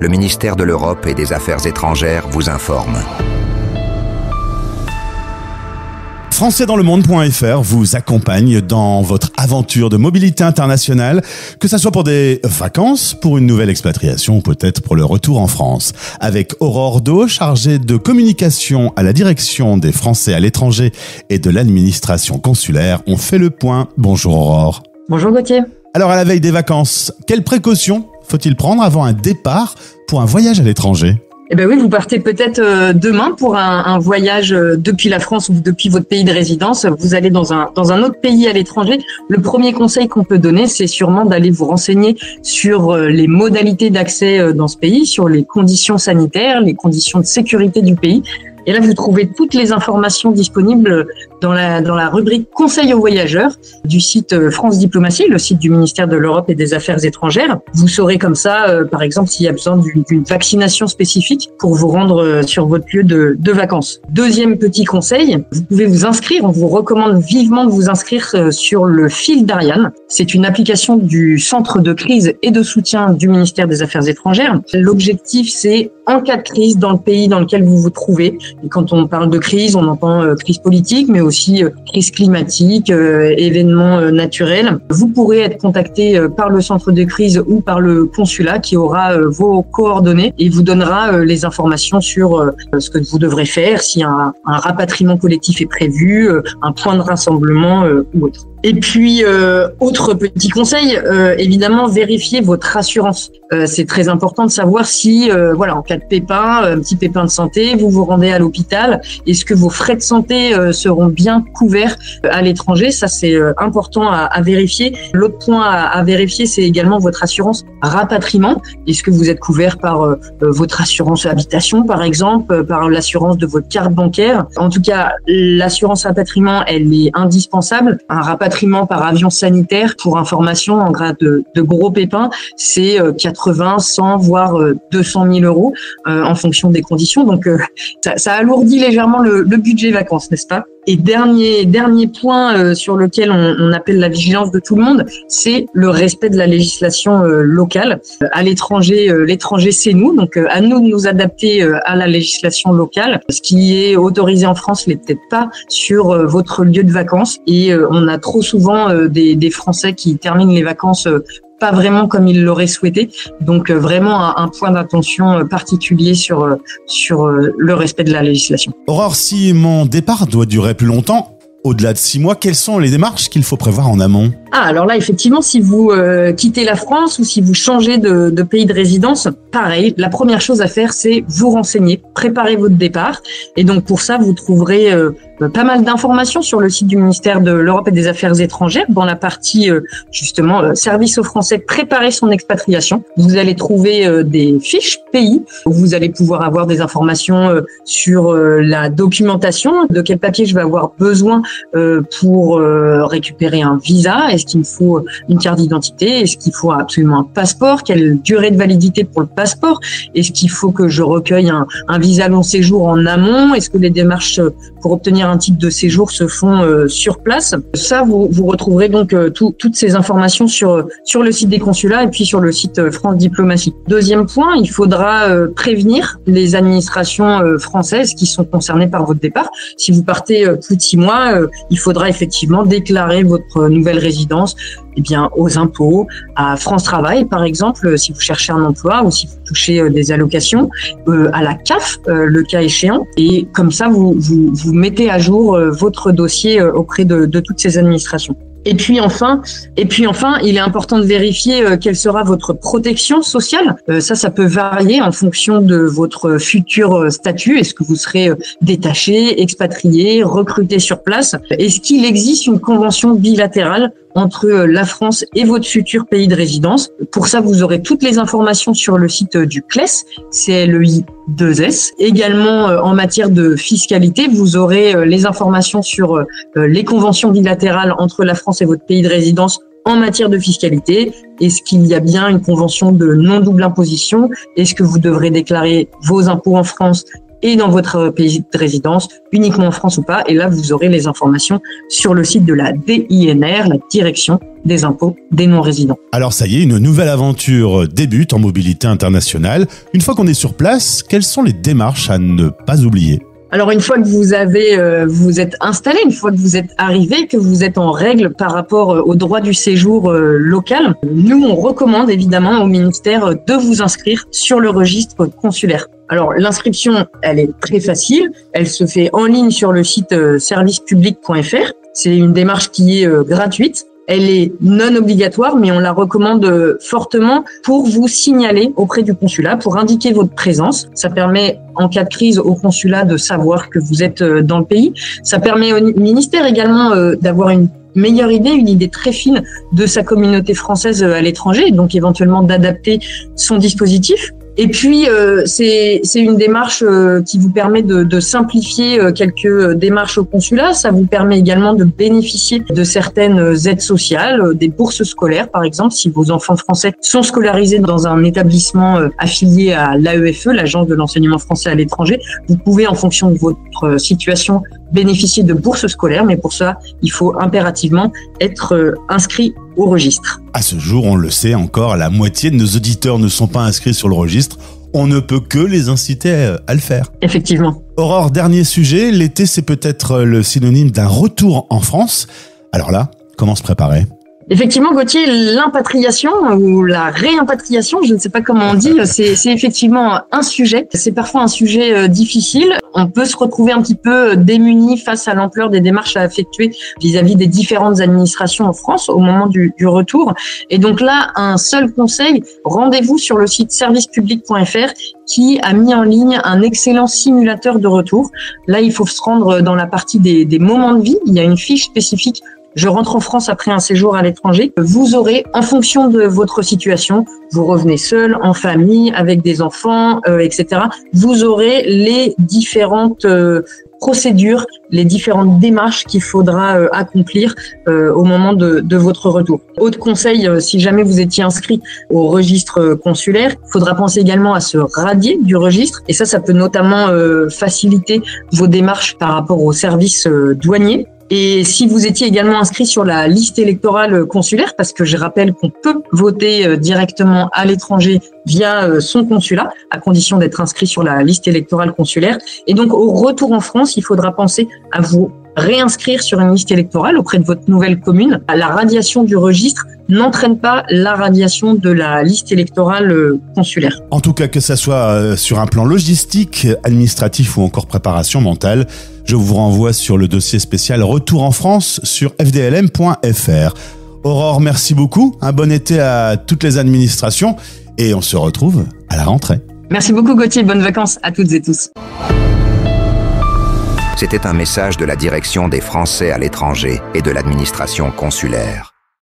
le ministère de l'Europe et des Affaires étrangères vous informe. Françaisdanslemonde.fr vous accompagne dans votre aventure de mobilité internationale, que ça soit pour des vacances, pour une nouvelle expatriation ou peut-être pour le retour en France. Avec Aurore Do, chargée de communication à la direction des Français à l'étranger et de l'administration consulaire, on fait le point. Bonjour Aurore. Bonjour Gauthier. Alors à la veille des vacances, quelles précautions faut-il prendre avant un départ pour un voyage à l'étranger ? Eh ben oui, vous partez peut-être demain pour un voyage depuis la France ou depuis votre pays de résidence. Vous allez dans un autre pays à l'étranger. Le premier conseil qu'on peut donner, c'est sûrement d'aller vous renseigner sur les modalités d'accès dans ce pays, sur les conditions sanitaires, les conditions de sécurité du pays. Et là, vous trouvez toutes les informations disponibles dans la rubrique Conseil aux voyageurs du site France Diplomatie, le site du ministère de l'Europe et des Affaires étrangères. Vous saurez comme ça, par exemple, s'il y a besoin d'une vaccination spécifique pour vous rendre sur votre lieu de vacances. Deuxième petit conseil, vous pouvez vous inscrire. On vous recommande vivement de vous inscrire sur le fil d'Ariane. C'est une application du Centre de crise et de soutien du ministère des Affaires étrangères. L'objectif, c'est en cas de crise dans le pays dans lequel vous vous trouvez. Et quand on parle de crise, on entend crise politique, mais aussi crise climatique, événements naturels. Vous pourrez être contacté par le centre de crise ou par le consulat qui aura vos coordonnées et vous donnera les informations sur ce que vous devrez faire, si un rapatriement collectif est prévu, un point de rassemblement ou autre. Et puis, autre petit conseil, évidemment, vérifiez votre assurance. C'est très important de savoir si, en cas de pépin, un petit pépin de santé, vous vous rendez à l'hôpital, est-ce que vos frais de santé seront bien couverts à l'étranger? Ça, c'est important à vérifier. L'autre point à vérifier, c'est également votre assurance rapatriement. Est-ce que vous êtes couvert par votre assurance habitation, par exemple, par l'assurance de votre carte bancaire? En tout cas, l'assurance rapatriement, elle est indispensable. Un rapatriement par avion sanitaire, pour information, en cas de gros pépins, c'est 80, 100, voire 200 000 euros en fonction des conditions. Donc, ça alourdit légèrement le budget vacances, n'est-ce pas? Et dernier point sur lequel on appelle la vigilance de tout le monde, c'est le respect de la législation locale. À l'étranger, l'étranger c'est nous, donc à nous de nous adapter à la législation locale. Ce qui est autorisé en France n'est peut-être pas sur votre lieu de vacances, et on a trop souvent des Français qui terminent les vacances pas vraiment comme ils l'auraient souhaité. Donc vraiment un point d'attention particulier sur le respect de la législation. Aurore, si mon départ doit durer plus longtemps, au-delà de 6 mois, quelles sont les démarches qu'il faut prévoir en amont? Alors là, effectivement, si vous quittez la France ou si vous changez de pays de résidence, pareil, la première chose à faire, c'est vous renseigner, préparer votre départ. Et donc pour ça, vous trouverez pas mal d'informations sur le site du ministère de l'Europe et des Affaires étrangères. Dans la partie service aux Français, préparer son expatriation. Vous allez trouver des fiches pays où vous allez pouvoir avoir des informations sur la documentation, de quel papier je vais avoir besoin pour récupérer un visa. Est-ce qu'il me faut une carte d'identité? Est-ce qu'il faut absolument un passeport? Quelle durée de validité pour le passeport? Est-ce qu'il faut que je recueille un visa long séjour en amont? Est-ce que les démarches pour obtenir un titre de séjour se font sur place? Ça, vous retrouverez donc toutes ces informations sur le site des consulats et puis sur le site France Diplomatie. Deuxième point, il faudra prévenir les administrations françaises qui sont concernées par votre départ. Si vous partez plus de 6 mois, il faudra effectivement déclarer votre nouvelle résidence aux impôts, à France Travail par exemple, si vous cherchez un emploi ou si vous touchez des allocations, à la CAF, le cas échéant. Et comme ça, vous mettez à jour votre dossier auprès de toutes ces administrations. Et puis enfin, il est important de vérifier quelle sera votre protection sociale. Ça peut varier en fonction de votre futur statut. Est-ce que vous serez détaché, expatrié, recruté sur place? Est-ce qu'il existe une convention bilatérale entre la France et votre futur pays de résidence? Pour ça, vous aurez toutes les informations sur le site du CLES, CLEI2S. Également, en matière de fiscalité, vous aurez les informations sur les conventions bilatérales entre la France et votre pays de résidence en matière de fiscalité. Est-ce qu'il y a bien une convention de non-double imposition? Est-ce que vous devrez déclarer vos impôts en France et dans votre pays de résidence, uniquement en France ou pas. Et là, vous aurez les informations sur le site de la DINR, la Direction des impôts des non-résidents. Alors ça y est, une nouvelle aventure débute en mobilité internationale. Une fois qu'on est sur place, quelles sont les démarches à ne pas oublier ? Alors une fois que vous êtes installé, une fois que vous êtes arrivé, que vous êtes en règle par rapport au droit du séjour local, nous on recommande évidemment au ministère de vous inscrire sur le registre consulaire. Alors l'inscription, elle est très facile, elle se fait en ligne sur le site servicepublic.fr. C'est une démarche qui est gratuite. Elle est non obligatoire, mais on la recommande fortement pour vous signaler auprès du consulat, pour indiquer votre présence. Ça permet, en cas de crise, au consulat de savoir que vous êtes dans le pays. Ça permet au ministère également d'avoir une meilleure idée, une idée très fine de sa communauté française à l'étranger, donc éventuellement d'adapter son dispositif. Et puis, c'est une démarche qui vous permet de simplifier quelques démarches au consulat. Ça vous permet également de bénéficier de certaines aides sociales, des bourses scolaires, par exemple. Si vos enfants français sont scolarisés dans un établissement affilié à l'AEFE, l'Agence de l'enseignement français à l'étranger, vous pouvez, en fonction de votre situation, bénéficier de bourses scolaires. Mais pour ça, il faut impérativement être inscrit au registre. À ce jour, on le sait encore, la moitié de nos auditeurs ne sont pas inscrits sur le registre. On ne peut que les inciter à le faire. Effectivement. Aurore, dernier sujet, l'été c'est peut-être le synonyme d'un retour en France. Alors là, comment se préparer ? Effectivement, Gauthier, l'impatriation ou la réimpatriation, je ne sais pas comment on dit, c'est effectivement un sujet. C'est parfois un sujet difficile. On peut se retrouver un petit peu démuni face à l'ampleur des démarches à effectuer vis-à-vis des différentes administrations en France au moment du retour. Et donc là, un seul conseil, rendez-vous sur le site servicepublic.fr qui a mis en ligne un excellent simulateur de retour. Là, il faut se rendre dans la partie des moments de vie. Il y a une fiche spécifique. Je rentre en France après un séjour à l'étranger. Vous aurez, en fonction de votre situation, vous revenez seul, en famille, avec des enfants, etc. Vous aurez les différentes procédures, les différentes démarches qu'il faudra accomplir au moment de votre retour. Autre conseil, si jamais vous étiez inscrit au registre consulaire, il faudra penser également à se radier du registre. Et ça peut notamment faciliter vos démarches par rapport aux services douaniers. Et si vous étiez également inscrit sur la liste électorale consulaire, parce que je rappelle qu'on peut voter directement à l'étranger via son consulat, à condition d'être inscrit sur la liste électorale consulaire. Et donc, au retour en France, il faudra penser à vous réinscrire sur une liste électorale auprès de votre nouvelle commune. La radiation du registre n'entraîne pas la radiation de la liste électorale consulaire. En tout cas, que ça soit sur un plan logistique, administratif ou encore préparation mentale, je vous renvoie sur le dossier spécial Retour en France sur fdlm.fr. Aurore, merci beaucoup. Un bon été à toutes les administrations et on se retrouve à la rentrée. Merci beaucoup Gauthier, bonnes vacances à toutes et tous. C'était un message de la Direction des Français à l'étranger et de l'administration consulaire.